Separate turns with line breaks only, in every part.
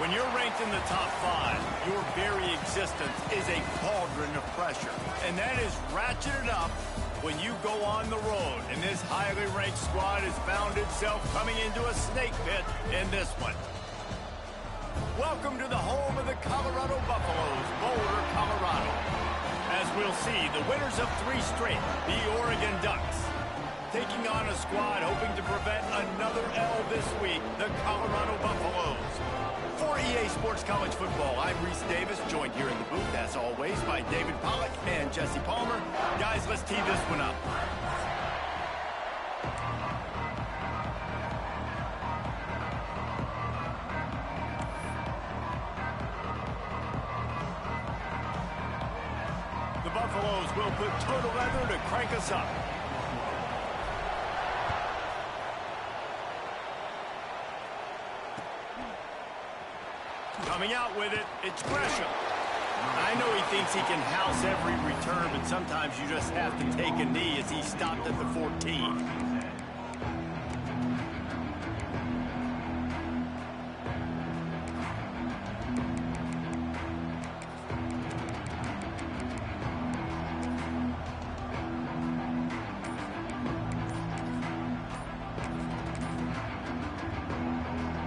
When you're ranked in the top 5, your very existence is a cauldron of pressure. And that is ratcheted up when you go on the road. And this highly ranked squad has found itself coming into a snake pit in this one. Welcome to the home of the Colorado Buffaloes, Boulder, Colorado. As we'll see, the winners of 3 straight, the Oregon Ducks, taking on a squad hoping to prevent another L this week, the Colorado Buffaloes. For EA Sports College Football, I'm Reese Davis, joined here in the booth, as always, by David Pollack and Jesse Palmer. Guys, let's tee this one up. The Buffaloes will put total leather to crank us up. Coming out with it, it's Gresham. I know he thinks he can house every return, but sometimes you just have to take a knee as he stopped at the 14.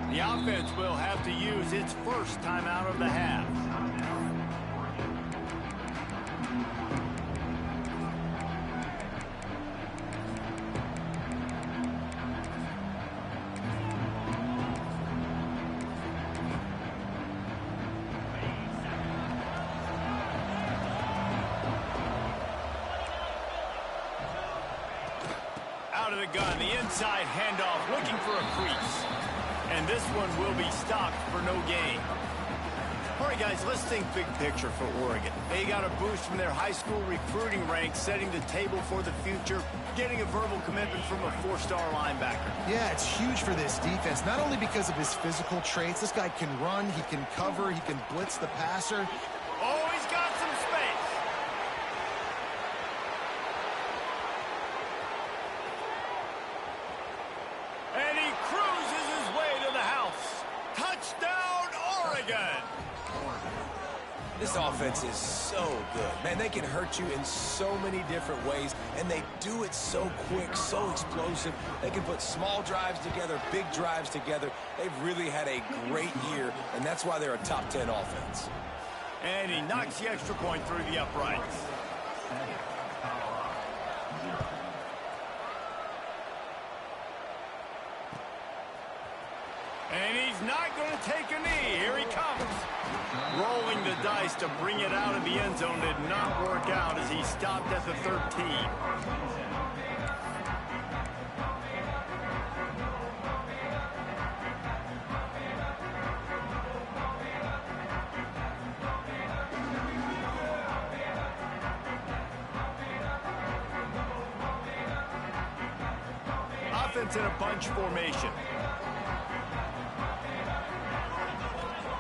The offense will have to use its first timeout of the half. Out of the gun, the inside handoff, looking for a crease. And this one will be stopped for no gain. All right, guys, let's think big picture for Oregon. They got a boost from their high school recruiting ranks, setting the table for the future, getting a verbal commitment from a 4-star linebacker.
Yeah, it's huge for this defense, not only because of his physical traits. This guy can run, he can cover, he can blitz the passer.
Oh, he's got some space. And he cruises his way to the house. Touchdown, Oregon!
This offense is so good. Man, they can hurt you in so many different ways, and they do it so quick, so explosive. They can put small drives together, big drives together. They've really had a great year, and that's why they're a top 10 offense.
And he knocks the extra point through the uprights. And he's not going to take a knee. Here he comes. Rolling the dice to bring it out of the end zone did not work out as he stopped at the 13. Offense in a bunch formation.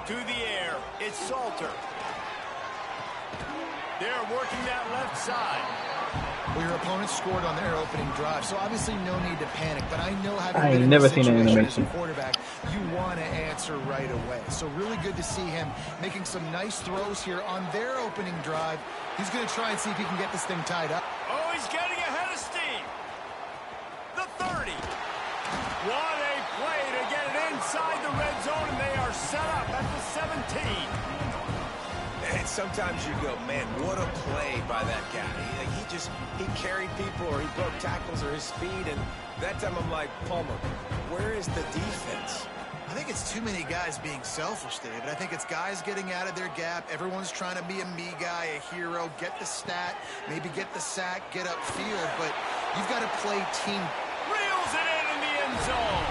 To the air, it's Salter. They're working that left side.
Well, your opponent scored on their opening drive, so obviously no need to panic. But I know having
I
been
ain't
in
never
this
seen an
situation as a
animation.
quarterback, you want to answer right away. So really good to see him making some nice throws here on their opening drive. He's going to try and see if he can get this thing tied up.
Oh, he's getting ahead of steam. The 30. What a play to get it inside the red zone, and they are set up at the 17.
And sometimes you go, man, what a play by that guy. He carried people, or he broke tackles, or his speed, and that time I'm like, Palmer, where is the defense?
I think it's too many guys being selfish, David. I think it's guys getting out of their gap. Everyone's trying to be a me guy, a hero, get the stat, maybe get the sack, get upfield, but you've got to play team.
Reels it in the end zone.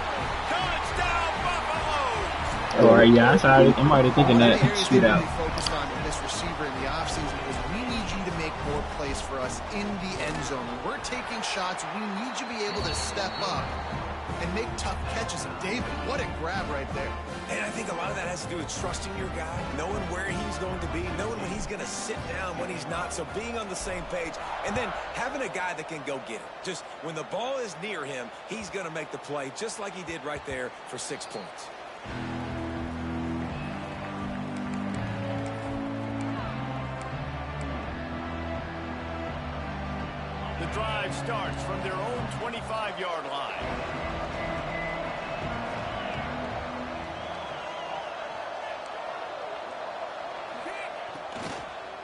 Touchdown, Buffaloes!
Or yeah, I'm already thinking that shootout.
Focused on this receiver in the offseason was we need you to make more plays for us in the end zone. When we're taking shots, we need you to be able to step up and make tough catches. And David, what a grab right there.
And I think a lot of that has to do with trusting your guy, knowing where he's going to be, knowing when he's going to sit down, when he's not. So being on the same page, and then having a guy that can go get it. Just when the ball is near him, he's going to make the play, just like he did right there for 6 points.
drive starts from their own 25-yard line.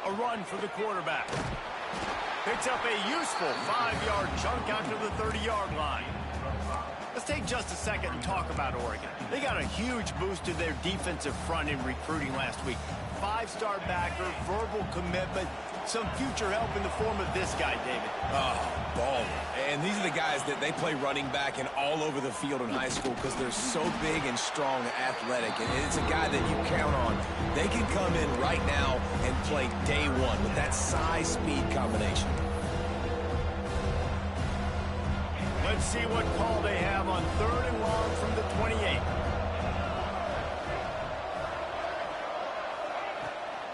A run for the quarterback. Picks up a useful 5-yard chunk out to the 30-yard line. Let's take just a second and talk about Oregon. They got a huge boost to their defensive front in recruiting last week. 5-star backer, verbal commitment, some future help in the form of this guy, David.
Oh, baller. And these are the guys that they play running back and all over the field in high school because they're so big and strong and athletic. And it's a guy that you count on. They can come in right now and play day one with that size-speed combination.
Let's see what call they have on 3rd and long from the 28.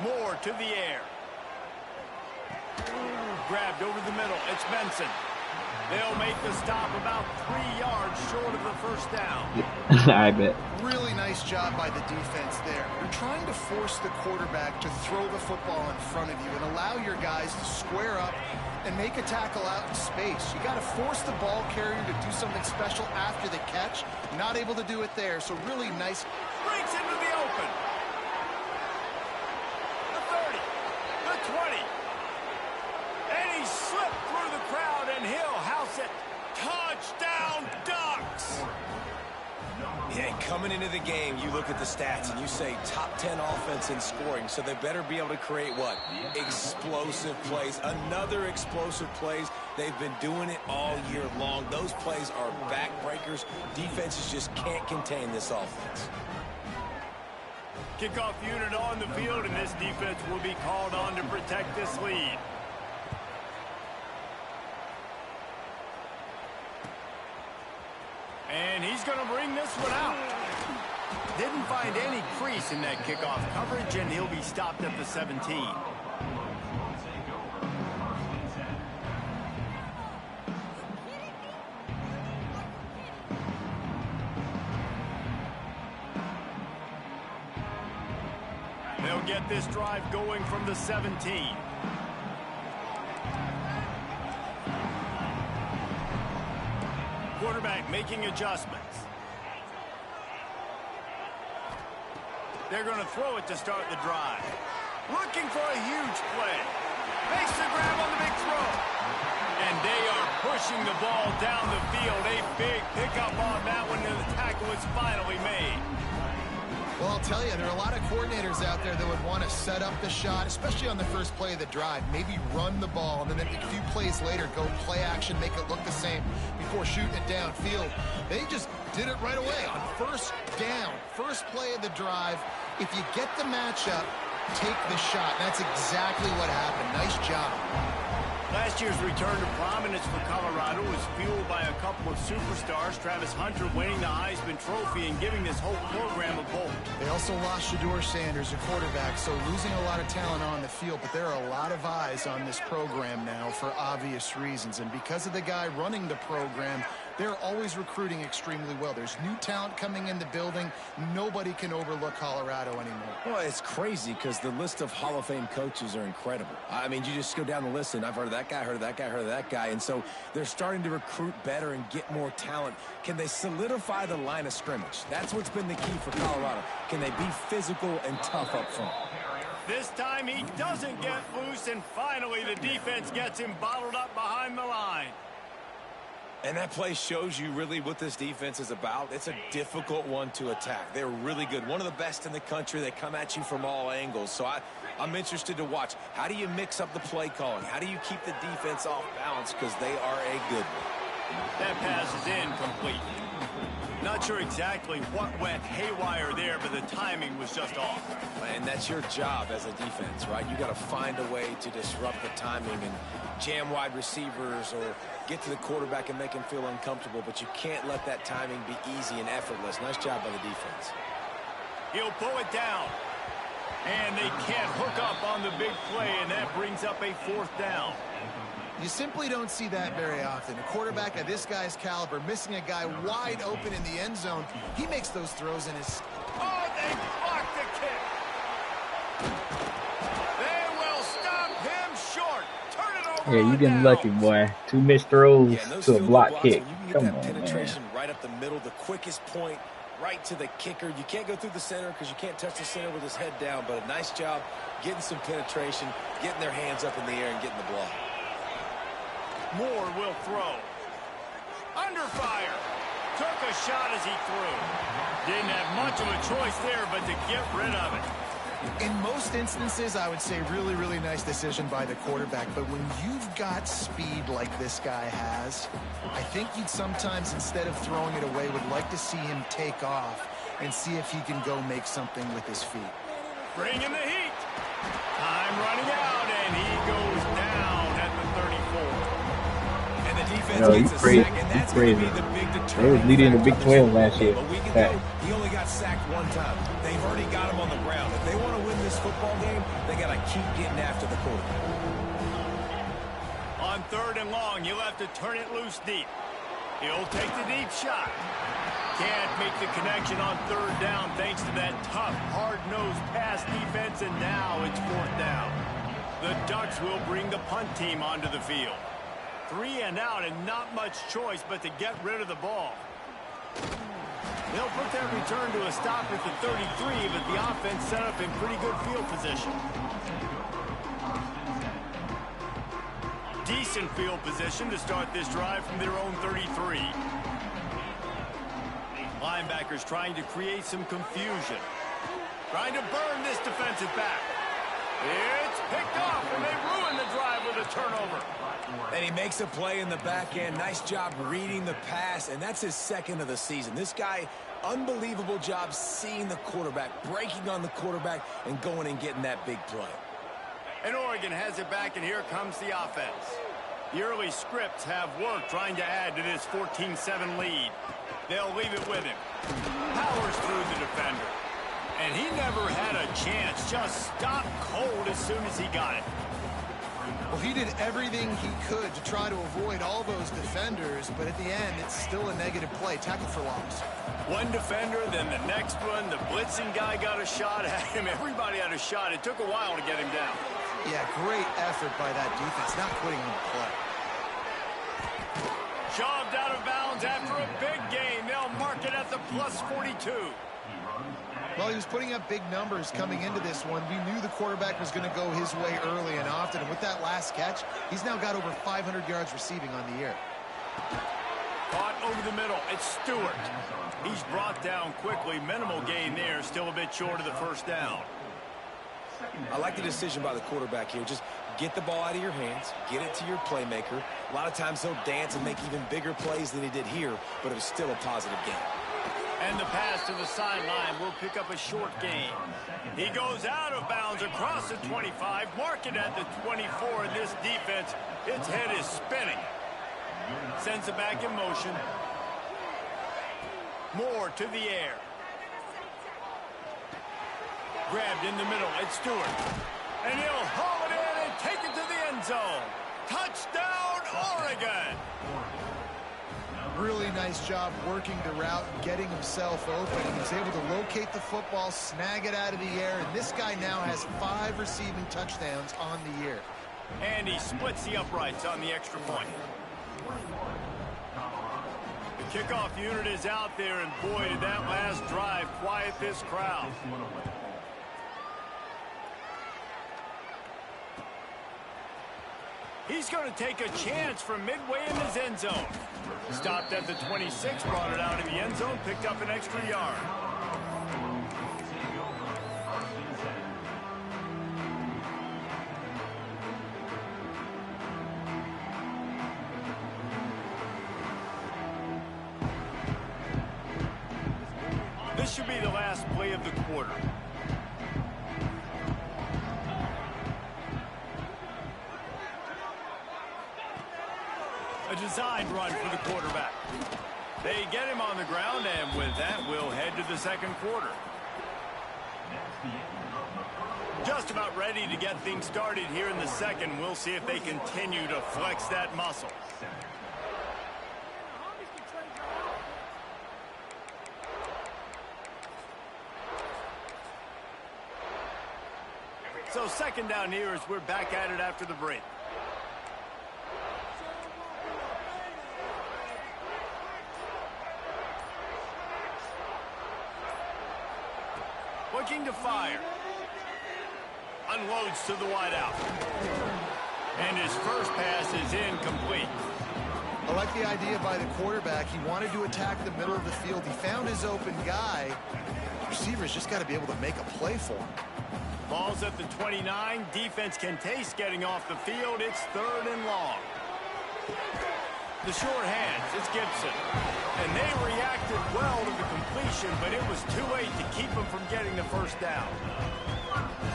Moore to the air. Grabbed over the middle. It's Benson. They'll make the stop about 3 yards short of the first down.
I bet.
Really nice job by the defense there. You're trying to force the quarterback to throw the football in front of you and allow your guys to square up and make a tackle out in space. You got to force the ball carrier to do something special after the catch. Not able to do it there, so really nice.
Breaks into the open. The 30, the 20. And he slipped through the crowd, and he'll house it. Touchdown, Ducks!
Yeah, coming into the game, you look at the stats and you say top 10 offense in scoring, so they better be able to create what? Explosive plays. Another explosive plays. They've been doing it all year long. Those plays are backbreakers. Defenses just can't contain this offense.
Kickoff unit on the field, and this defense will be called on to protect this lead. And he's going to bring this one out. Didn't find any crease in that kickoff coverage, and he'll be stopped at the 17. They'll get this drive going from the 17. Quarterback making adjustments. They're going to throw it to start the drive. Looking for a huge play. Makes the grab on the big throw. And they are pushing the ball down the field. A big pickup on that one, and the tackle is finally made.
Well, I'll tell you, there are a lot of coordinators out there that would want to set up the shot, especially on the first play of the drive. Maybe run the ball, and then a few plays later, go play action, make it look the same before shooting it downfield. They just did it right away on first down, first play of the drive. If you get the matchup, take the shot. That's exactly what happened. Nice job.
Last year's return to prominence for Colorado was fueled by a couple of superstars, Travis Hunter winning the Heisman Trophy and giving this whole program a bolt.
They also lost Shedeur Sanders, a quarterback, so losing a lot of talent on the field, but there are a lot of eyes on this program now for obvious reasons, and because of the guy running the program, they're always recruiting extremely well. There's new talent coming in the building. Nobody can overlook Colorado anymore.
Well, it's crazy because the list of Hall of Fame coaches are incredible. I mean, you just go down the list, and I've heard of that guy, heard of that guy, heard of that guy. And so they're starting to recruit better and get more talent. Can they solidify the line of scrimmage? That's what's been the key for Colorado. Can they be physical and tough up front?
This time he doesn't get loose, and finally the defense gets him bottled up behind the line.
And that play shows you really what this defense is about. It's a difficult one to attack. They're really good. One of the best in the country. They come at you from all angles. So I'm interested to watch. How do you mix up the play calling? How do you keep the defense off balance? Because they are a good one.
That pass is incomplete. Not sure exactly what went haywire there, but the timing was just off.
And that's your job as a defense, right? You got to find a way to disrupt the timing and jam wide receivers or get to the quarterback and make him feel uncomfortable, but you can't let that timing be easy and effortless. Nice job by the defense.
He'll pull it down. And they can't hook up on the big play, and that brings up a 4th down.
You simply don't see that very often. A quarterback of this guy's caliber missing a guy wide open in the end zone. He makes those throws in his...
Oh, they blocked the kick. They will stop him short. Turn it over
Yeah, you
on
getting lucky,
downs.
boy. Two missed throws
Yeah, and those
to a
field goal
block
blocks,
kick.
when you can get
Come
that
on, man.
penetration right up the middle, the quickest point, right to the kicker. You can't go through the center because you can't touch the center with his head down, but a nice job getting some penetration, getting their hands up in the air and getting the block.
Moore will throw. Under fire. Took a shot as he threw. Didn't have much of a choice there, but to get rid of it.
In most instances, I would say really, really nice decision by the quarterback. But when you've got speed like this guy has, I think you'd sometimes, instead of throwing it away, would like to see him take off and see if he can go make something with his feet.
Bring in the heat. Time running out, and he goes down at the 34.
And the defense
Yo, you
gets a
crazy.
sack, and
You
that's going to
crazy.
be the big
They
deterrent.
was leading the Big 12 last year.
A week ago,
Fact.
he only got sacked one time. They've already got him on the ground. If they want to win this football game, they got to keep getting after the quarterback.
On 3rd and long, you'll have to turn it loose deep. He'll take the deep shot. Can't make the connection on 3rd down thanks to that tough, hard-nosed pass defense, and now it's 4th down. The Ducks will bring the punt team onto the field. 3 and out, and not much choice but to get rid of the ball. They'll put their return to a stop at the 33, but the offense set up in pretty good field position. Decent field position to start this drive from their own 33. Linebackers trying to create some confusion. Trying to burn this defensive back. It's picked off, and they ruin the drive with a turnover.
And he makes a play in the back end. Nice job reading the pass, and that's his 2nd of the season. This guy, unbelievable job seeing the quarterback, breaking on the quarterback, and going and getting that big play.
And Oregon has it back, and here comes the offense. The early scripts have worked trying to add to this 14-7 lead. They'll leave it with him. Powers through the defender. And he never had a chance. Just stopped cold as soon as he got it.
Well, he did everything he could to try to avoid all those defenders, but at the end, it's still a negative play. Tackle for loss.
One defender, then the next one. The blitzing guy got a shot at him. Everybody had a shot. It took a while to get him down.
Yeah, great effort by that defense, not quitting on the play.
Shoved out of bounds after a big gain. They'll mark it at the plus 42.
Well, he was putting up big numbers coming into this one. We knew the quarterback was going to go his way early and often. And with that last catch, he's now got over 500 yards receiving on the year.
Caught over the middle. It's Stewart. He's brought down quickly. Minimal gain there. Still a bit short of the 1st down.
I like the decision by the quarterback here. Just get the ball out of your hands, get it to your playmaker. A lot of times he'll dance and make even bigger plays than he did here, but it was still a positive game.
And the pass to the sideline will pick up a short gain. He goes out of bounds across the 25, mark it at the 24, and this defense, its head is spinning. Sends it back in motion. Moore to the air. Grabbed in the middle. It's Stewart. And he'll haul it in and take it to the end zone. Touchdown, Oregon!
Really nice job working the route and getting himself open. He was able to locate the football, snag it out of the air, and this guy now has 5 receiving touchdowns on the year.
And he splits the uprights on the extra point. The kickoff unit is out there, and boy, did that last drive quiet this crowd. He's going to take a chance from midway in his end zone. Stopped at the 26, brought it out in the end zone, picked up an extra yard. This should be the last play of the quarter. A designed run for the quarterback. They get him on the ground, and with that, we'll head to the 2nd quarter. Just about ready to get things started here in the 2nd. We'll see if they continue to flex that muscle. So 2nd down here as we're back at it after the break. looking to fire. Unloads to the wideout. And his first pass is incomplete.
I like the idea by the quarterback. He wanted to attack the middle of the field. He found his open guy. The receiver's just got to be able to make a play for him.
Ball's at the 29. Defense can taste getting off the field. It's 3rd and long. The short hands, it's Gibson. And they reacted well to the completion, but it was too late to keep them from getting the first down.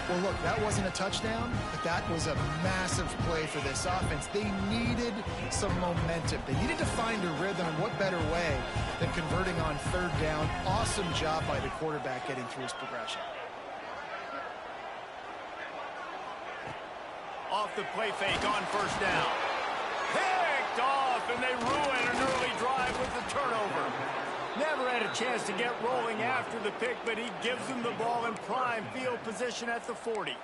Well, look, that wasn't a touchdown, but that was a massive play for this offense. They needed some momentum. They needed to find a rhythm, and what better way than converting on 3rd down. Awesome job by the quarterback getting through his progression.
Off the play fake on 1st down. Picked off, and they ruin an early drive with the turnover. Never had a chance to get rolling after the pick, but he gives them the ball in prime field position at the 40.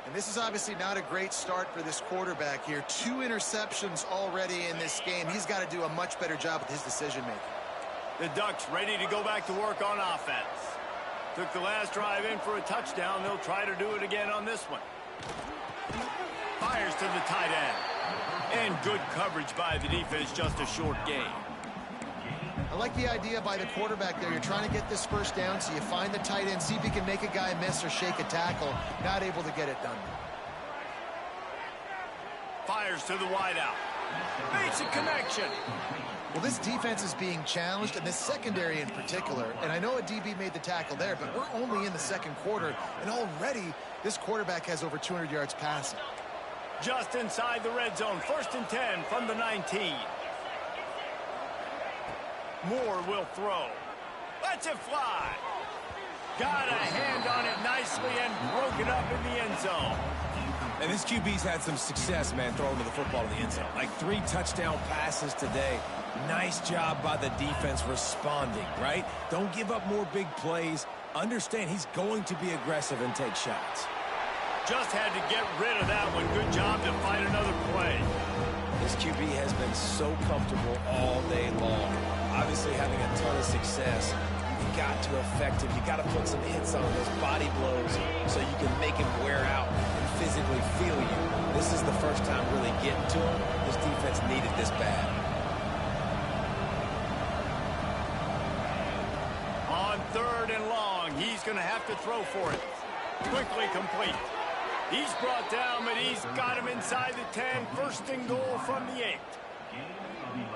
And this is obviously not a great start for this quarterback here. 2 interceptions already in this game. He's got to do a much better job with his decision-making.
The Ducks ready to go back to work on offense. Took the last drive in for a touchdown. They'll try to do it again on this one. Fires to the tight end. And good coverage by the defense, just a short gain.
I like the idea by the quarterback there. You're trying to get this first down, so you find the tight end, see if he can make a guy miss or shake a tackle. Not able to get it done.
Fires to the wideout. Makes a connection.
Well, this defense is being challenged, and this secondary in particular. And I know a DB made the tackle there, but we're only in the 2nd quarter, and already this quarterback has over 200 yards passing.
Just inside the red zone. 1st and 10 from the 19. Moore will throw. Lets it fly. Got a hand on it nicely and broke it up in the end zone.
And this QB's had some success, man, throwing to the football in the end zone. Like 3 touchdown passes today. Nice job by the defense responding, right? Don't give up more big plays. Understand he's going to be aggressive and take shots.
Just had to get rid of that one. Good job to find another play.
This QB has been so comfortable all day long. Obviously having a ton of success. You've got to affect him. You've got to put some hits on those body blows so you can make him wear out and physically feel you. This is the first time really getting to him. This defense needed this bad.
On 3rd and long, he's going to have to throw for it. Quickly complete. He's brought down, but he's got him inside the 10. 1st and goal from the 8.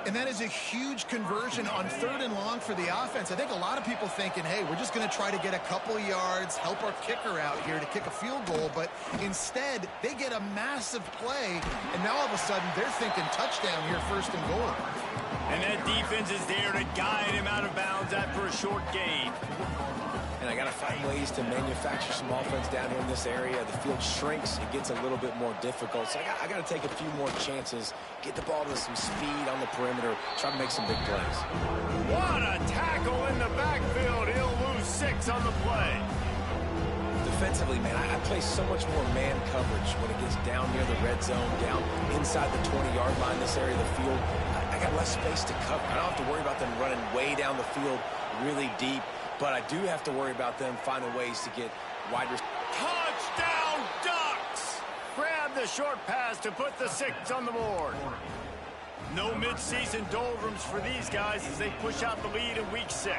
And that is a huge conversion on 3rd and long for the offense. I think a lot of people thinking, hey, we're just going to try to get a couple yards, help our kicker out here to kick a field goal. But instead, they get a massive play, and now all of a sudden they're thinking touchdown here, 1st and goal.
And that defense is there to guide him out of bounds after a short gain.
And I got to find ways to manufacture some offense down here in this area. The field shrinks. It gets a little bit more difficult. So I got to take a few more chances, get the ball to some speed on the perimeter, try to make some big plays.
What a tackle in the backfield. He'll lose 6 on the play.
Defensively, man, I play so much more man coverage when it gets down near the red zone, down inside the 20-yard line, this area of the field. I got less space to cover. I don't have to worry about them running way down the field really deep. But I do have to worry about them finding ways to get wide receivers.
Touchdown, Ducks! Grab the short pass to put the 6 on the board. No midseason doldrums for these guys as they push out the lead in week 6.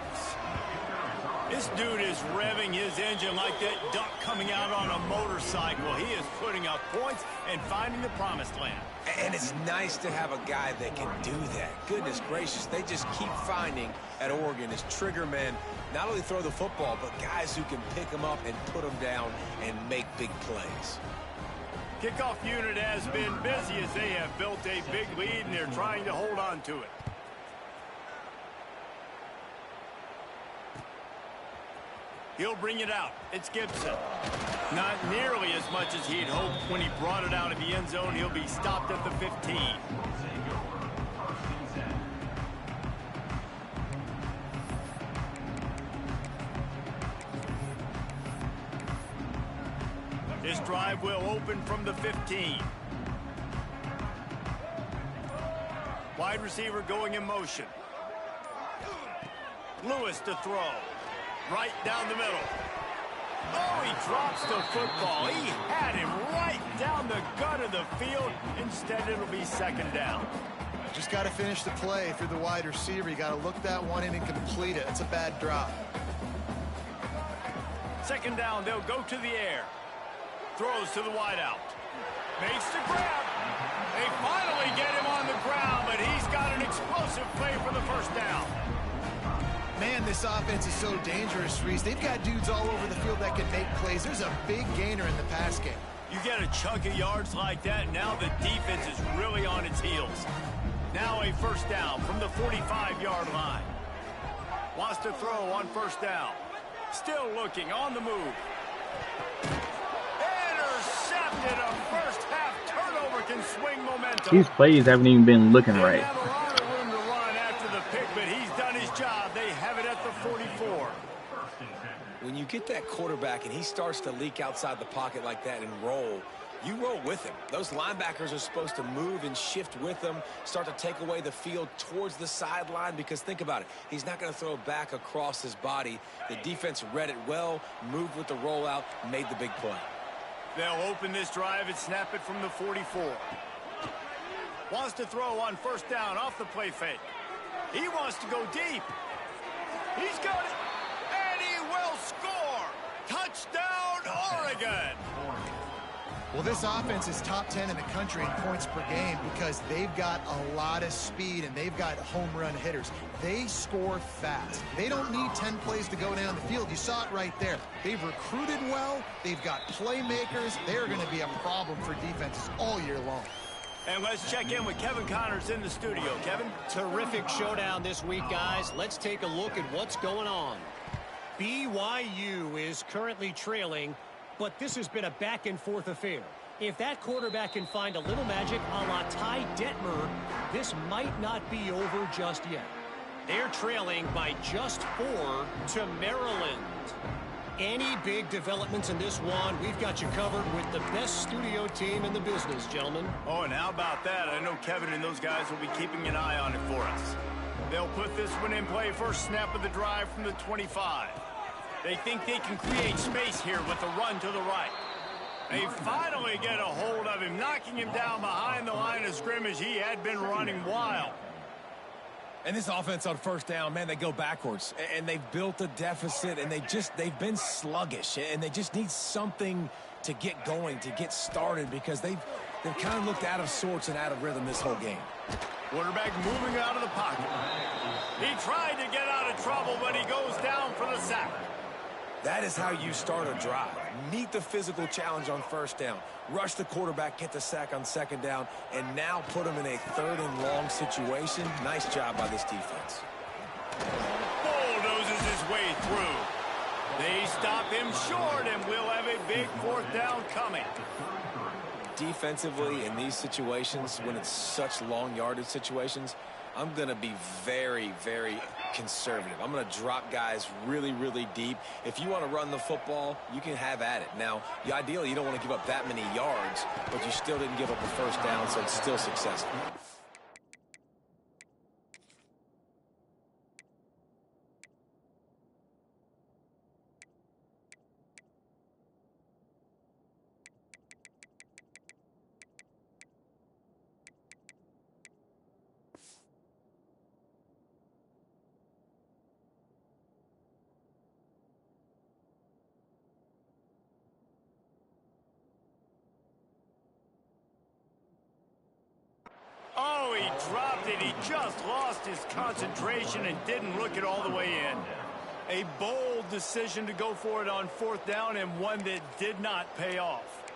This dude is revving his engine like that duck coming out on a motorcycle. He is putting up points and finding the promised land.
And it's nice to have a guy that can do that. Goodness gracious, they just keep finding at Oregon is trigger men. Not only throw the football, but guys who can pick them up and put them down and make big plays.
Kickoff unit has been busy as they have built a big lead, and they're trying to hold on to it. He'll bring it out. It's Gibson. Not nearly as much as he'd hoped when he brought it out of the end zone. He'll be stopped at the 15. This drive will open from the 15. Wide receiver going in motion. Lewis to throw. Right down the middle. Oh, he drops the football. He had him right down the gut of the field. Instead, it'll be second down.
Just got to finish the play. If you're the wide receiver, you got to look that one in and complete it. That's a bad drop.
Second down, they'll go to the air. Throws to the wideout. Makes the grab. They finally get him on the ground, but he's got an explosive play for the first down.
Man, this offense is so dangerous, Reese. They've got dudes all over the field that can make plays. There's a big gainer in the pass game.
You get a chunk of yards like that, now the defense is really on its heels. Now a first down from the 45-yard line. Wants to throw on first down. Still looking on the move. Intercepted. A first half turnover can swing momentum.
These plays haven't even been looking right.
They have a lot of room to run after the pick, but he's done his job. They have it at the 44.
When you get that quarterback and he starts to leak outside the pocket like that and roll, you roll with him. Those linebackers are supposed to move and shift with him, start to take away the field towards the sideline, because think about it. He's not going to throw back across his body. The defense read it well, moved with the rollout, made the big play.
They'll open this drive and snap it from the 44. Wants to throw on first down off the play fake. He wants to go deep. He's got it. And he will score. Touchdown, Oregon.
Well, this offense is top 10 in the country in points per game because they've got a lot of speed and they've got home run hitters. They score fast. They don't need 10 plays to go down the field. You saw it right there. They've recruited well. They've got playmakers. They're going to be a problem for defenses all year long.
And let's check in with Kevin Connors in the studio. Kevin?
Terrific showdown this week, guys. Let's take a look at what's going on. BYU is currently trailing, but this has been a back-and-forth affair. If that quarterback can find a little magic a la Ty Detmer, this might not be over just yet. They're trailing by just 4 to Maryland. Any big developments in this one, we've got you covered with the best studio team in the business, gentlemen.
Oh, and how about that? I know Kevin and those guys will be keeping an eye on it for us. They'll put this one in play first snap of the drive from the 25. They think they can create space here with the run to the right. They finally get a hold of him, knocking him down behind the line of scrimmage. He had been running wild.
And this offense on first down, man, they go backwards. And they've built a deficit, and they've been sluggish. And they just need something to get going, to get started, because they've kind of looked out of sorts and out of rhythm this whole game.
Quarterback moving out of the pocket. He tried to get out of trouble, but he goes down for the sack.
That is how you start a drive. Meet the physical challenge on first down. Rush the quarterback, get the sack on second down, and now put him in a third and long situation. Nice job by this defense.
Bulldozes his way through. They stop him short, and we'll have a big fourth down coming.
Defensively, in these situations, when it's such long yardage situations, I'm going to be very, very conservative. I'm going to drop guys really, really deep. If you want to run the football, you can have at it. Now, ideally, you don't want to give up that many yards, but you still didn't give up a first down, so it's still successful.
Oh, he dropped it. He just lost his concentration and didn't look it all the way in. A bold decision to go for it on fourth down, and one that did not pay off.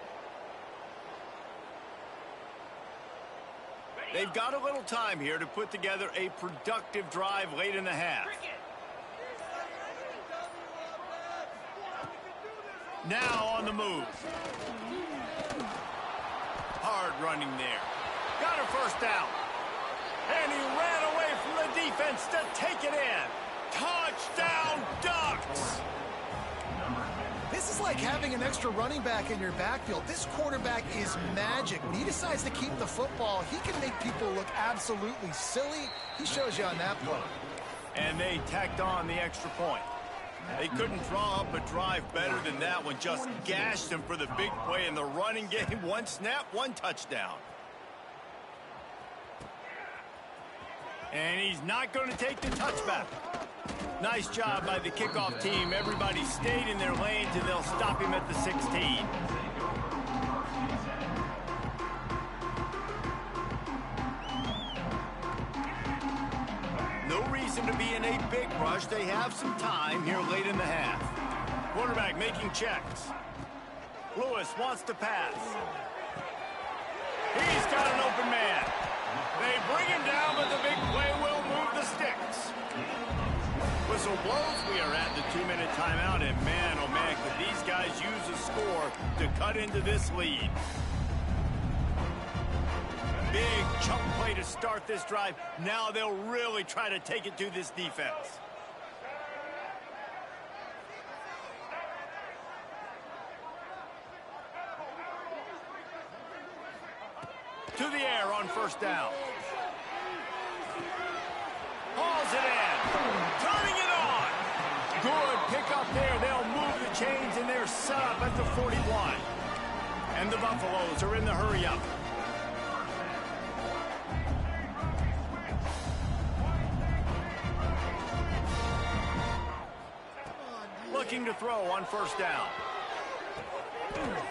They've got a little time here to put together a productive drive late in the half. Now on the move. Hard running there. Got a first down. And he ran away from the defense to take it in. Touchdown, Ducks!
This is like having an extra running back in your backfield. This quarterback is magic. When he decides to keep the football, he can make people look absolutely silly. He shows you on that play.
And they tacked on the extra point. They couldn't draw up a drive better than that one. Just gashed them for the big play in the running game. One snap, one touchdown. And he's not going to take the touchback. Nice job by the kickoff team. Everybody stayed in their lanes, and they'll stop him at the 16. No reason to be in a big rush. They have some time here late in the half. Quarterback making checks. Lewis wants to pass. He's got an open man. They bring him down, but the big play will move the sticks. Whistle blows. We are at the 2-minute timeout, and man, oh man, could these guys use a score to cut into this lead. Big chunk play to start this drive. Now they'll really try to take it to this defense. To the air on first down. Hauls it in. Turning it on. Good pick up there. They'll move the chains, and they're set up at the 41. And the Buffaloes are in the hurry-up. Looking to throw on first down.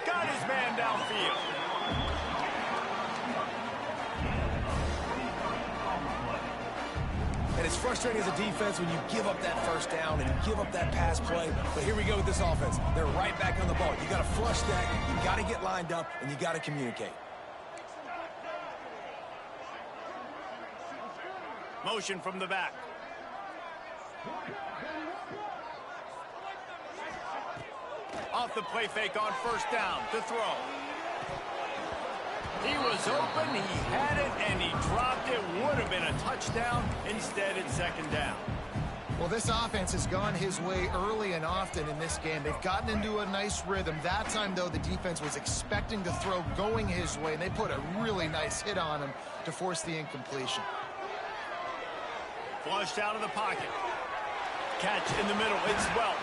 Got his man downfield.
And it's frustrating as a defense when you give up that first down and you give up that pass play. But here we go with this offense. They're right back on the ball. You got to flush that. You got to get lined up, and you got to communicate.
Motion from the back. Off the play fake on first down to throw. He was open, he had it, and he dropped it. Would have been a touchdown. Instead, it's second down.
Well, this offense has gone his way early and often in this game. They've gotten into a nice rhythm. That time, though, the defense was expecting to throw going his way, and they put a really nice hit on him to force the incompletion.
Flushed out of the pocket. Catch in the middle. It's Welch.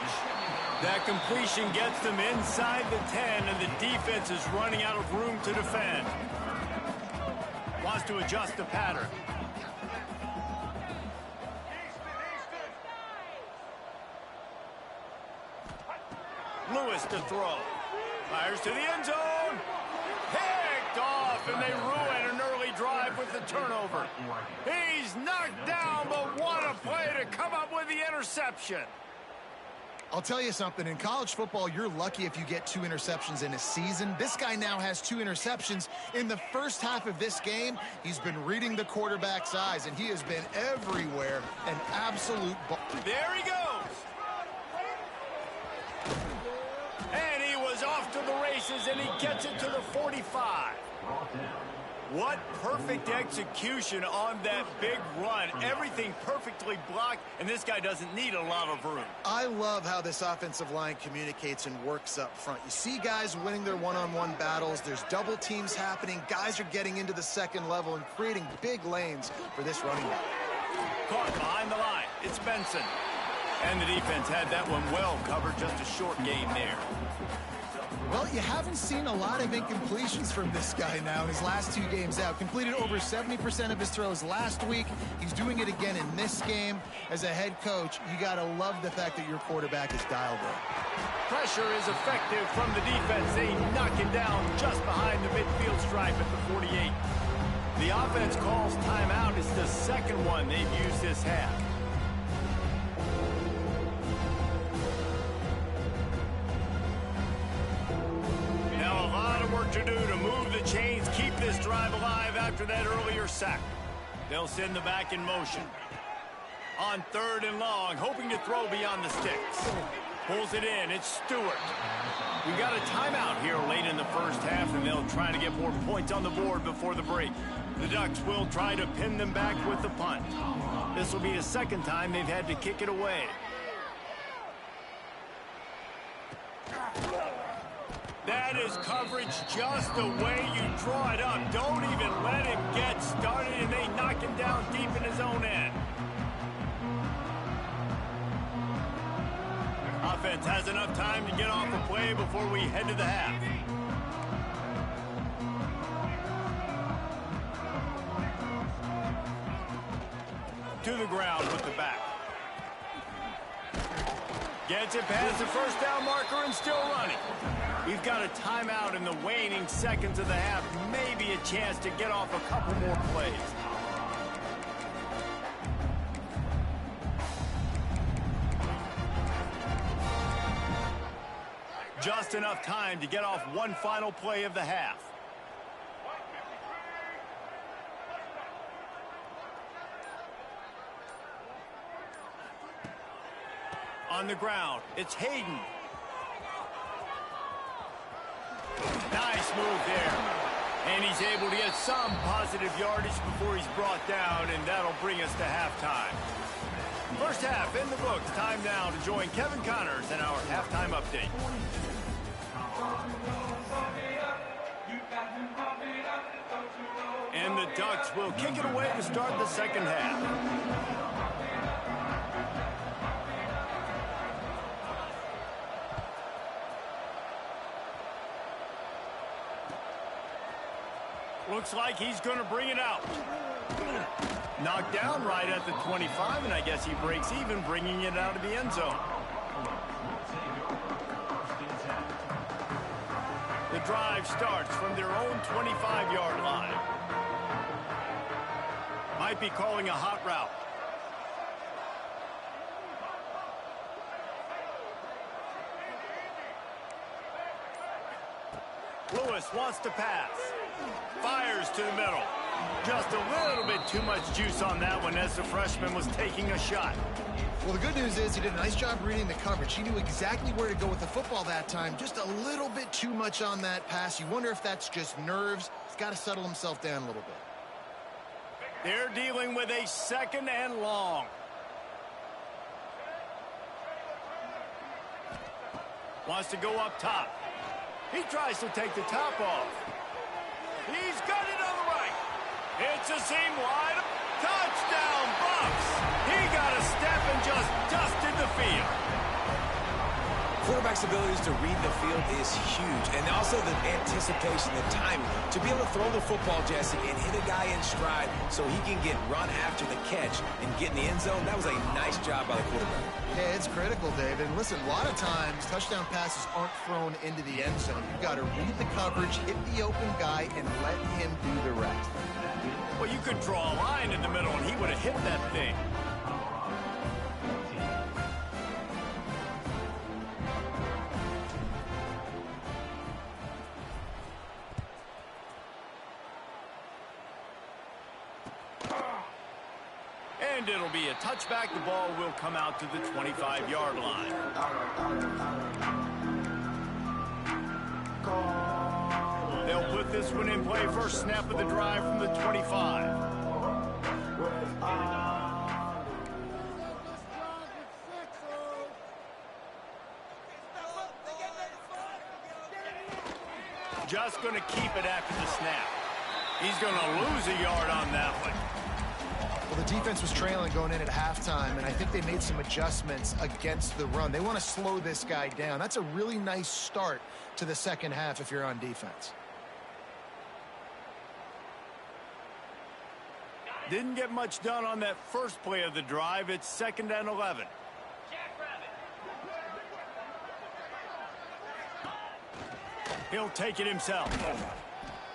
That completion gets them inside the 10, and the defense is running out of room to defend. Wants to adjust the pattern. Lewis to throw. Fires to the end zone. Picked off, and they ruin an early drive with the turnover. He's knocked down, but what a play to come up with the interception.
I'll tell you something, in college football, you're lucky if you get 2 interceptions in a season. This guy now has 2 interceptions. In the first half of this game, he's been reading the quarterback's eyes, and he has been everywhere, an absolute ball.
There he goes. And he was off to the races, and he gets it to the 45. What perfect execution on that big run. Everything perfectly blocked, and this guy doesn't need a lot of room.
I love how this offensive line communicates and works up front. You see guys winning their one-on-one battles. There's double teams happening. Guys are getting into the second level and creating big lanes for this running back.
Caught behind the line. It's Benson. And the defense had that one well covered. Just a short game there.
Well, you haven't seen a lot of incompletions from this guy now in his last 2 games out. Completed over 70% of his throws last week. He's doing it again in this game. As a head coach, you got to love the fact that your quarterback is dialed in.
Pressure is effective from the defense. They knock him down just behind the midfield stripe at the 48. The offense calls timeout. It's the second one they've used this half. To do to move the chains, keep this drive alive after that earlier sack. They'll send the back in motion. On 3rd and long, hoping to throw beyond the sticks. Pulls it in. It's Stewart. We've got a timeout here late in the first half, and they'll try to get more points on the board before the break. The Ducks will try to pin them back with the punt. This will be the second time they've had to kick it away. That is coverage just the way you draw it up. Don't even let him get started, and they knock him down deep in his own end. offense has enough time to get off a play before we head to the half. To the ground with the back. Gets it past the first down marker and still running. We've got a timeout in the waning seconds of the half. Maybe a chance to get off a couple more plays. Just enough time to get off one final play of the half. On the ground, it's Hayden. Nice move there. And he's able to get some positive yardage before he's brought down, and that'll bring us to halftime. First half in the books. Time now to join Kevin Connors in our halftime update. And the Ducks will kick it away to start the second half. Looks like he's going to bring it out. Knocked down right at the 25, and I guess he breaks even, bringing it out of the end zone. The drive starts from their own 25-yard line. Might be calling a hot route. Lewis wants to pass. Fires to the middle. Just a little bit too much juice on that one as the freshman was taking a shot.
Well, the good news is he did a nice job reading the coverage. He knew exactly where to go with the football that time. Just a little bit too much on that pass. You wonder if that's just nerves. He's got to settle himself down a little bit.
They're dealing with a second and long. Wants to go up top. He tries to take the top off. He's got it on the right. It's a seam wide. Touchdown, Buffs. He got a step and just dusted the field.
Quarterback's abilities to read the field is huge, and also the anticipation, the timing. To be able to throw the football, Jesse, and hit a guy in stride so he can get run after the catch and get in the end zone, that was a nice job by the quarterback.
Yeah, it's critical, David. And listen, a lot of times, touchdown passes aren't thrown into the end zone. You've got to read the coverage, hit the open guy, and let him do the rest.
Well, you could draw a line in the middle, and he would have hit that thing. And it'll be a touchback. The ball will come out to the 25-yard line. They'll put this one in play. First snap of the drive from the 25. Just going to keep it after the snap. He's going to lose a yard on that one.
Well, the defense was trailing going in at halftime, and I think they made some adjustments against the run. They want to slow this guy down. That's a really nice start to the second half if you're on defense.
Didn't get much done on that first play of the drive. It's 2nd and 11. He'll take it himself.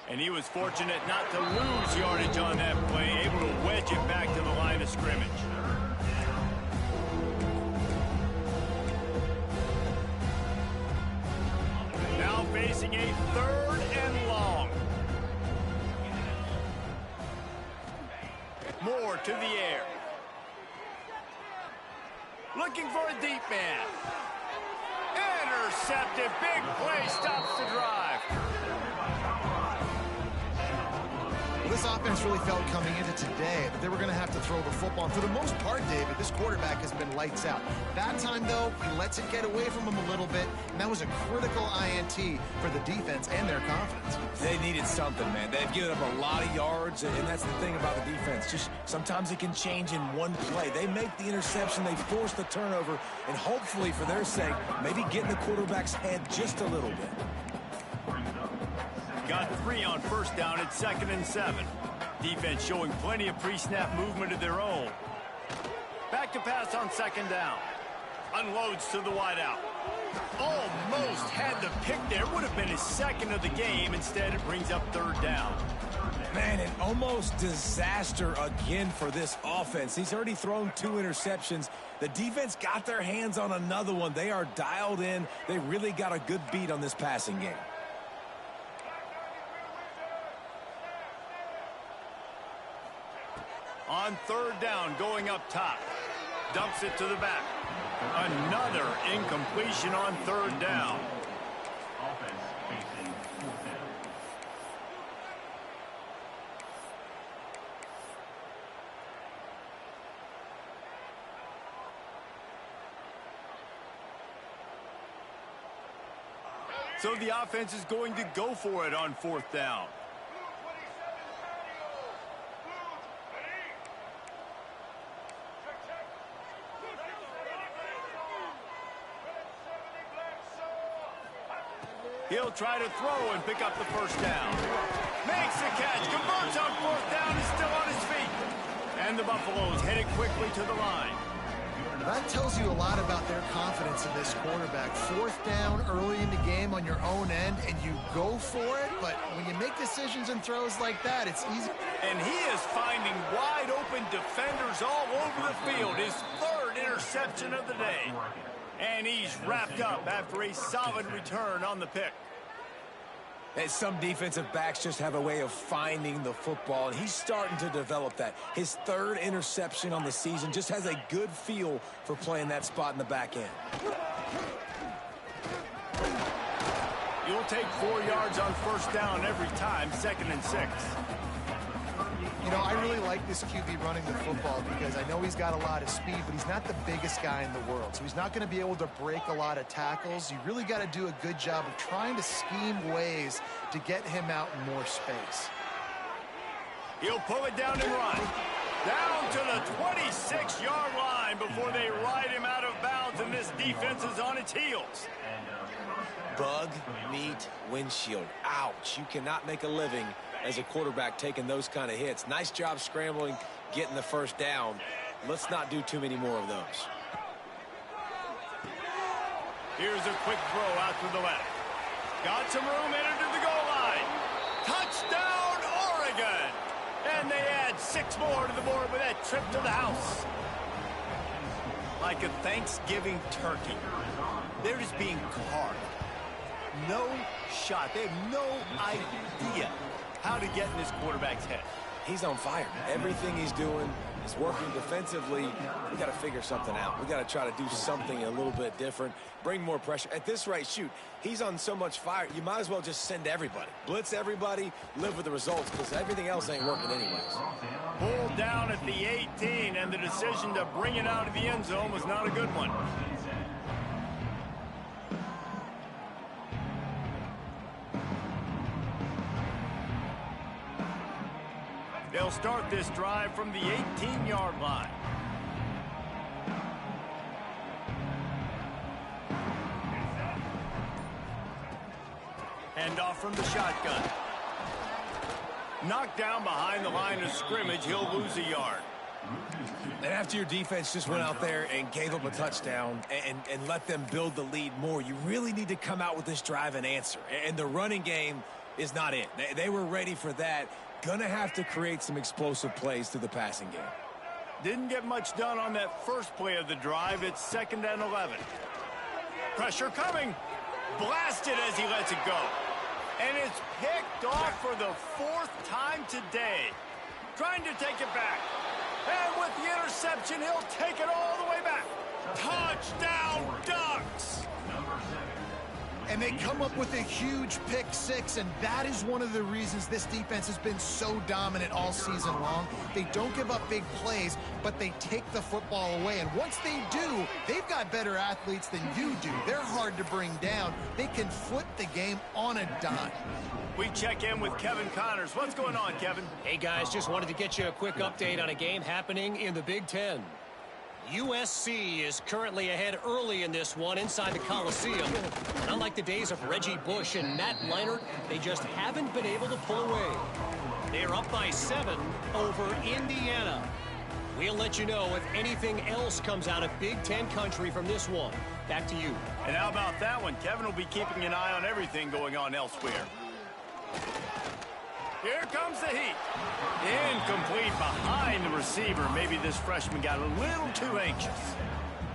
And he was fortunate not to lose yardage on that play, able to wedge it back to the line of scrimmage. Now facing a 3rd and long. Moore to the air. Looking for a deep man. Intercepted. Big play stops the drive.
This this offense really felt coming into today that they were going to have to throw the football. And for the most part, David, this quarterback has been lights out. That time, though, he lets it get away from him a little bit, and that was a critical INT for the defense and their confidence.
They needed something, man. They've given up a lot of yards, and that's the thing about the defense. Just sometimes it can change in one play. They make the interception, they force the turnover, and hopefully, for their sake, maybe get in the quarterback's head just a little bit.
Got 3 on first down at 2nd and 7. Defense showing plenty of pre-snap movement of their own. Back to pass on 2nd down. Unloads to the wideout. Almost had the pick there. Would have been his 2nd of the game. Instead, it brings up 3rd down.
Man, an almost disaster again for this offense. He's already thrown 2 interceptions. The defense got their hands on another one. They are dialed in. They really got a good beat on this passing game.
On 3rd down, going up top. Dumps it to the back. Another incompletion on 3rd down. So the offense is going to go for it on 4th down. He'll try to throw and pick up the 1st down. Makes the catch, converts on 4th down, is still on his feet. And the Buffaloes headed quickly to the line.
That tells you a lot about their confidence in this quarterback. 4th down early in the game on your own end, and you go for it, but when you make decisions and throws like that, it's easy.
And he is finding wide open defenders all over the field. His 3rd interception of the day. And he's wrapped up after a solid return on the pick.
And some defensive backs just have a way of finding the football, and he's starting to develop that. His 3rd interception on the season, just has a good feel for playing that spot in the back end.
You'll take 4 yards on 1st down every time, 2nd and 6.
You know, I really like this QB running the football because I know he's got a lot of speed, but he's not the biggest guy in the world. So he's not going to be able to break a lot of tackles. You really got to do a good job of trying to scheme ways to get him out in more space.
He'll pull it down and run. Down to the 26-yard line before they ride him out of bounds, and this defense is on its heels.
Bug meet windshield. Ouch. You cannot make a living as a quarterback taking those kind of hits. Nice job scrambling, getting the 1st down. Let's not do too many more of those.
Here's a quick throw out to the left. Got some room, entered to the goal line. Touchdown, Oregon! And they add 6 more to the board with that trip to the house. Like a Thanksgiving turkey. They're just being carved. No shot. They have no idea how to get in this quarterback's head.
He's on fire. Everything he's doing is working defensively. We got to figure something out. We got to try to do something a little bit different, bring more pressure. At this rate, shoot, he's on so much fire, you might as well just send everybody. Blitz everybody, live with the results, because everything else ain't working anyways.
Pulled down at the 18, and the decision to bring it out of the end zone was not a good one. They'll start this drive from the 18-yard line. Hand off from the shotgun. Knocked down behind the line of scrimmage, he'll lose a yard.
And after your defense just went out there and gave up a touchdown and let them build the lead more, you really need to come out with this drive and answer. And the running game is not it. They were ready for that. Gonna have to create some explosive plays through the passing game.
Didn't get much done on that first play of the drive. It's 2nd and 11. Pressure coming. Blasted as he lets it go. And it's picked off for the 4th time today. Trying to take it back. And with the interception, he'll take it all the way back. Touchdown, Ducks!
And they come up with a huge pick six, and that is one of the reasons this defense has been so dominant all season long. They don't give up big plays, but they take the football away. And once they do, they've got better athletes than you do. They're hard to bring down. They can flip the game on a dime.
We check in with Kevin Connors. What's going on, Kevin?
Hey, guys, just wanted to get you a quick update on a game happening in the Big Ten. USC is currently ahead early in this one inside the Coliseum. And unlike the days of Reggie Bush and Matt Leinart, they just haven't been able to pull away. They're up by 7 over Indiana. We'll let you know if anything else comes out of Big Ten country from this one. Back to you.
And how about that one? Kevin will be keeping an eye on everything going on elsewhere. Here comes the heat. Incomplete behind the receiver. Maybe this freshman got a little too anxious.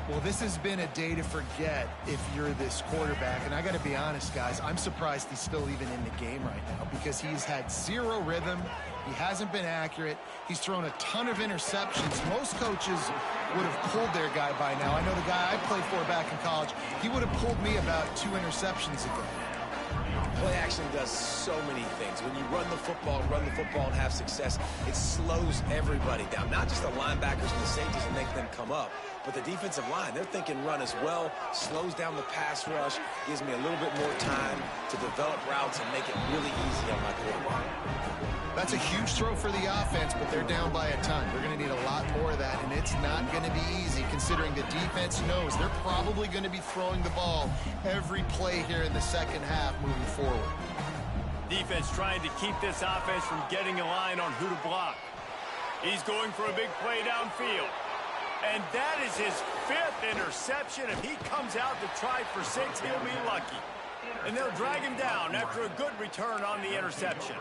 Well, this has been a day to forget if you're this quarterback. And I got to be honest, guys, I'm surprised he's still even in the game right now because he's had zero rhythm. He hasn't been accurate. He's thrown a ton of interceptions. Most coaches would have pulled their guy by now. I know the guy I played for back in college, he would have pulled me about 2 interceptions ago.
Play action does so many things. When you run the football and have success, it slows everybody down. Not just the linebackers and the safeties and make them come up, but the defensive line. They're thinking run as well, slows down the pass rush, gives me a little bit more time to develop routes and make it really easy on my quarterback.
That's a huge throw for the offense, but they're down by a ton. They're going to need a lot more of that, and it's not going to be easy considering the defense knows they're probably going to be throwing the ball every play here in the second half moving forward.
Defense trying to keep this offense from getting a line on who to block. He's going for a big play downfield. And that is his 5th interception. If he comes out to try for 6, he'll be lucky. And they'll drag him down after a good return on the interception.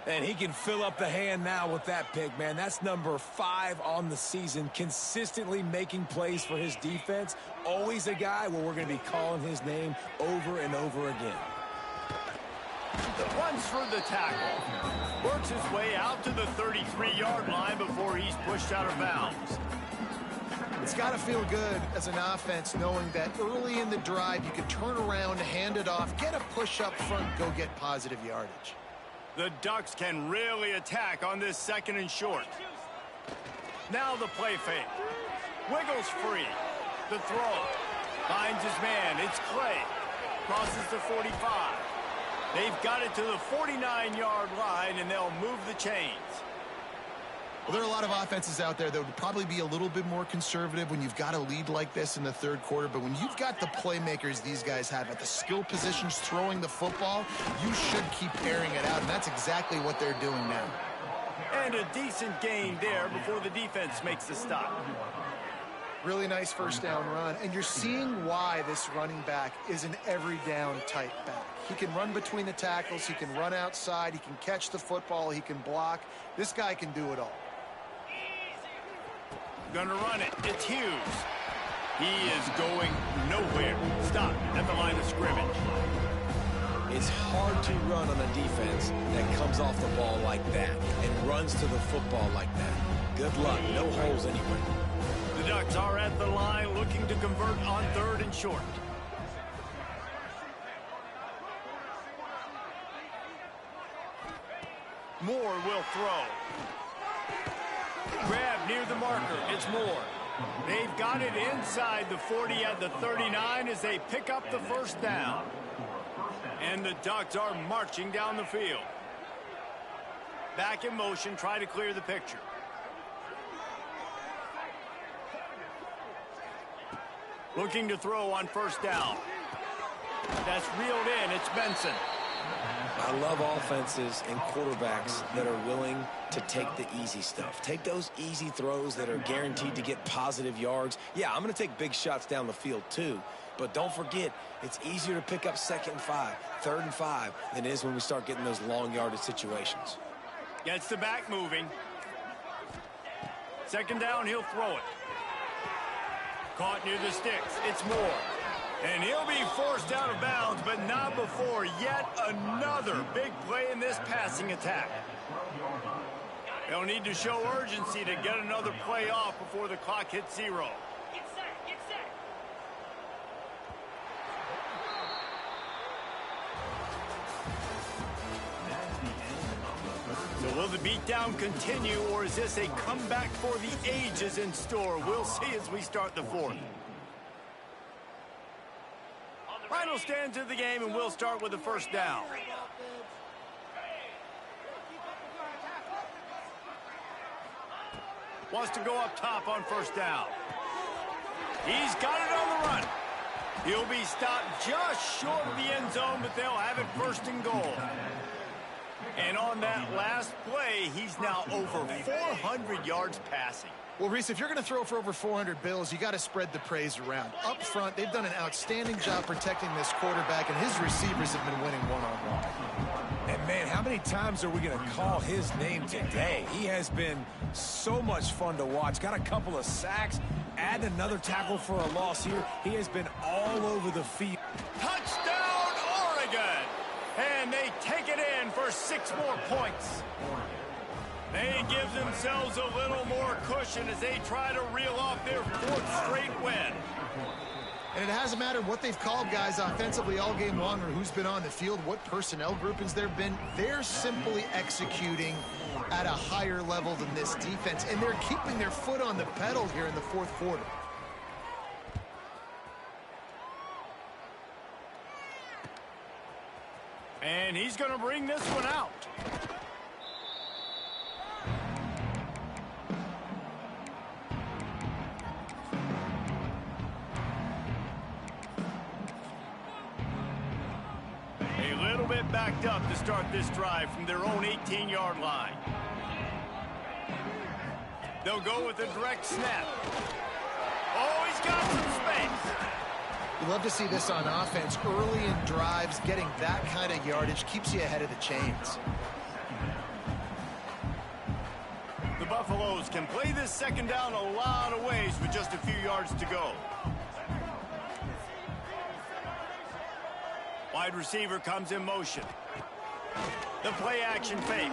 And he can fill up the hand now with that pick, man. That's number 5 on the season, consistently making plays for his defense. Always a guy where we're going to be calling his name over and over again.
Runs for the tackle. Works his way out to the 33-yard line before he's pushed out of bounds.
It's got to feel good as an offense knowing that early in the drive you can turn around, hand it off, get a push up front, go get positive yardage.
The Ducks can really attack on this 2nd and short. Now the play fake. Wiggles free. The throw. Finds his man. It's Clay. Crosses the 45. They've got it to the 49-yard line, and they'll move the chains.
Well, there are a lot of offenses out there that would probably be a little bit more conservative when you've got a lead like this in the 3rd quarter. But when you've got the playmakers these guys have at the skill positions throwing the football, you should keep airing it out. And that's exactly what they're doing now.
And a decent gain there before the defense makes the stop.
Really nice first down run. And you're seeing why this running back is an every down type back. He can run between the tackles. He can run outside. He can catch the football. He can block. This guy can do it all.
Gonna run it. It's Hughes. He is going nowhere. Stop at the line of scrimmage.
It's hard to run on a defense that comes off the ball like that and runs to the football like that. Good luck. No holes anywhere.
The Ducks are at the line looking to convert on 3rd and short. Moore will throw. Grab near the marker. It's Moore. They've got it inside the 40 at the 39 as they pick up the first down. And the Ducks are marching down the field. Back in motion, try to clear the picture. Looking to throw on first down. That's reeled in. It's Benson.
I love offenses and quarterbacks that are willing to take the easy stuff. Take those easy throws that are guaranteed to get positive yards. Yeah, I'm going to take big shots down the field too. But don't forget, it's easier to pick up 2nd and 5, 3rd and 5 than it is when we start getting those long yardage situations.
Gets the back moving. 2nd down, he'll throw it. Caught near the sticks. It's Moore. And he'll be forced out of bounds, but not before yet another big play in this passing attack. They'll need to show urgency to get another play off before the clock hits 0. Will the beatdown continue, or is this a comeback for the ages in store? We'll see as we start the fourth. Final stands of the game, and we'll start with the first down. Wants to go up top on first down. He's got it on the run. He'll be stopped just short of the end zone, but they'll have it first and goal. And on that last play, he's now over 400 yards passing.
Well, Reese, if you're going to throw for over 400 bills, you got to spread the praise around. Up front, they've done an outstanding job protecting this quarterback, and his receivers have been winning one-on-one.
And, man, how many times are we going to call his name today? He has been so much fun to watch. Got a couple of sacks, add another tackle for a loss here. He has been all over the field.
Touchdown, Oregon! And they take it in for 6 more points. They give themselves a little more cushion as they try to reel off their 4th straight win.
And it hasn't mattered what they've called guys offensively all game long or who's been on the field, what personnel groupings there have been. They're simply executing at a higher level than this defense, and they're keeping their foot on the pedal here in the 4th quarter.
And he's going to bring this one out. A little bit backed up to start this drive from their own 18-yard line. They'll go with a direct snap. Oh, he's got some space.
You love to see this on offense. Early in drives, getting that kind of yardage keeps you ahead of the chains.
The Buffaloes can play this second down a lot of ways with just a few yards to go. Wide receiver comes in motion. The play action fake.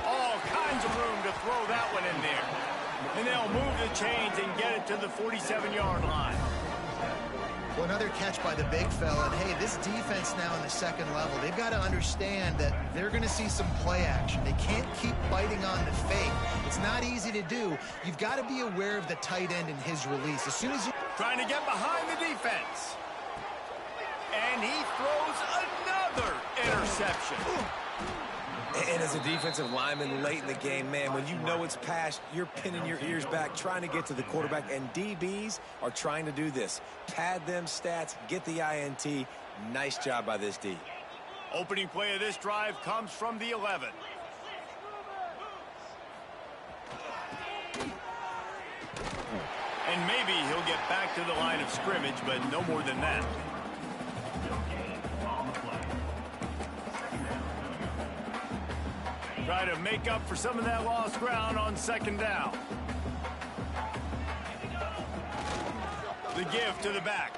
All kinds of room to throw that one in there. And they'll move the chains and get it to the 47-yard line.
Well, another catch by the big fella. And, hey, this defense now in the second level, they've got to understand that they're going to see some play action. They can't keep biting on the fake. It's not easy to do. You've got to be aware of the tight end and his release. As soon as you...
Trying to get behind the defense. And he throws another interception.
And as a defensive lineman late in the game, man, when you know it's past, you're pinning your ears back, trying to get to the quarterback, and DBs are trying to do this. Pad them stats, get the INT. Nice job by this D.
Opening play of this drive comes from the 11. And maybe he'll get back to the line of scrimmage, but no more than that. Try to make up for some of that lost ground on second down. The give to the back.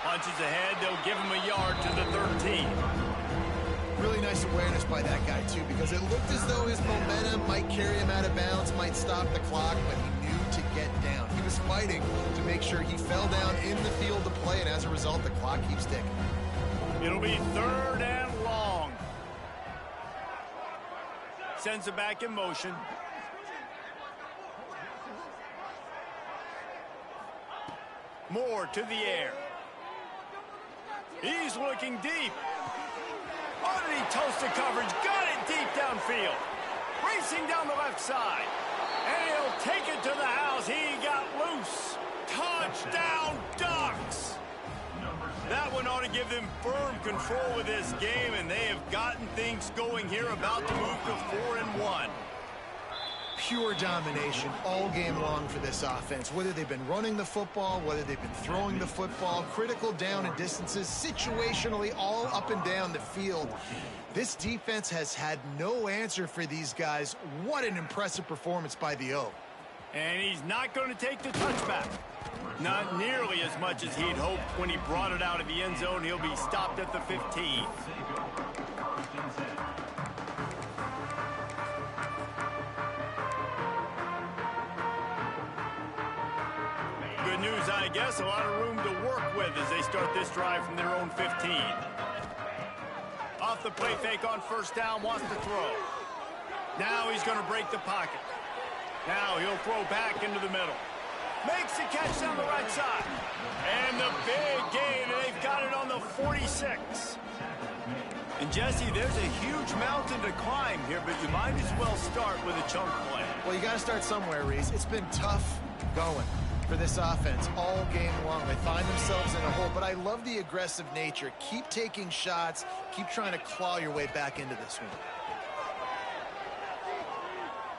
Punches ahead, they'll give him a yard to the 13.
Really nice awareness by that guy, too, because it looked as though his momentum might carry him out of bounds, might stop the clock, but he knew to get down. He was fighting to make sure he fell down in the field to play, and as a result, the clock keeps ticking.
It'll be 3rd and long. Sends it back in motion. Moore to the air. He's looking deep. Oh, did he toast the coverage? Got it deep downfield. Racing down the left side. And he'll take it to the house. He got loose. Touchdown, Ducks. That one ought to give them firm control of this game, and they have gotten things going here, about to move to 4-1.
Pure domination all game long for this offense. Whether they've been running the football, whether they've been throwing the football, critical down and distances, situationally all up and down the field. This defense has had no answer for these guys. What an impressive performance by the O.
And he's not going to take the touchback. Not nearly as much as he'd hoped when he brought it out of the end zone. He'll be stopped at the 15. Good news, I guess. A lot of room to work with as they start this drive from their own 15. off the play fake on first down, wants to throw. Now he's going to break the pocket. Now he'll throw back into the middle. Makes the catch down the right side. And the big gain, and they've got it on the 46. And Jesse, there's a huge mountain to climb here, but you might as well start with a chunk play.
Well, you got to start somewhere, Reese. It's been tough going for this offense all game long. They find themselves in a hole, but I love the aggressive nature. Keep taking shots. Keep trying to claw your way back into this one.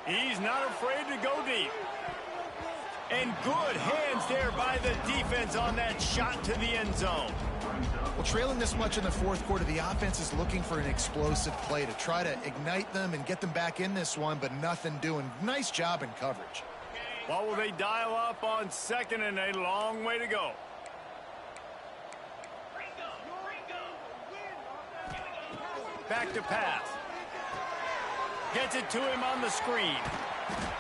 He's not afraid to go deep. And good hands there by the defense on that shot to the end zone.
Well, trailing this much in the fourth quarter, the offense is looking for an explosive play to try to ignite them and get them back in this one, but nothing doing. Nice job in coverage.
What will they dial up on second, and a long way to go? Back to pass. Gets it to him on the screen.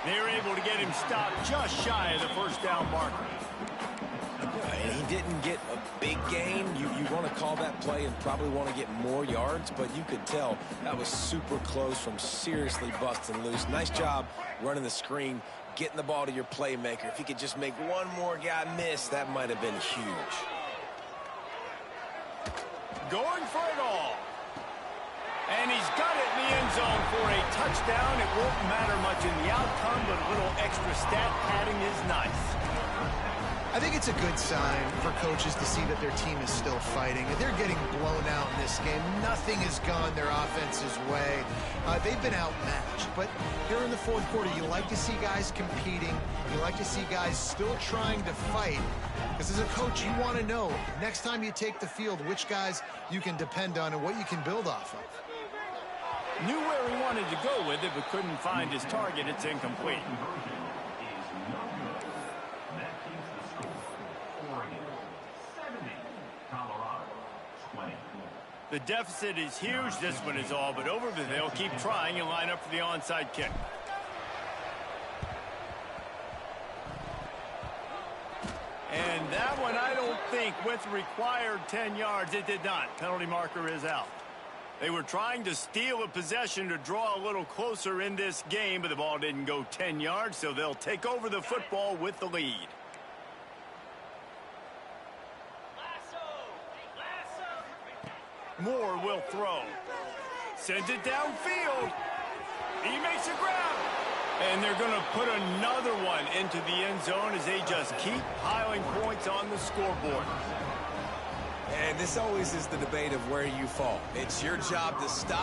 They're able to get him stopped just shy of the first down marker.
And he didn't get a big gain. You want to call that play and probably want to get more yards, but you could tell that was super close from seriously busting loose. Nice job running the screen, getting the ball to your playmaker. If he could just make one more guy miss, that might have been huge.
Going for it all. And he's got it in the end zone for a touchdown. It won't matter much in the outcome, but a little extra stat padding is nice.
I think it's a good sign for coaches to see that their team is still fighting. They're getting blown out in this game. Nothing has gone their offense's way. They've been outmatched. But here in the fourth quarter, you like to see guys competing. You like to see guys still trying to fight. Because as a coach, you want to know next time you take the field which guys you can depend on and what you can build off of.
Knew where he wanted to go with it, but couldn't find his target. It's incomplete. The deficit is huge. This one is all but over, but they'll keep trying and line up for the onside kick. And that one, I don't think, with required 10 yards, it did not. Penalty marker is out. They were trying to steal a possession to draw a little closer in this game, but the ball didn't go 10 yards, so they'll take over the football with the lead. Moore will throw. Sends it downfield. He makes a grab. And they're going to put another one into the end zone as they just keep piling points on the scoreboard.
And this always is the debate of where you fall. It's your job to stop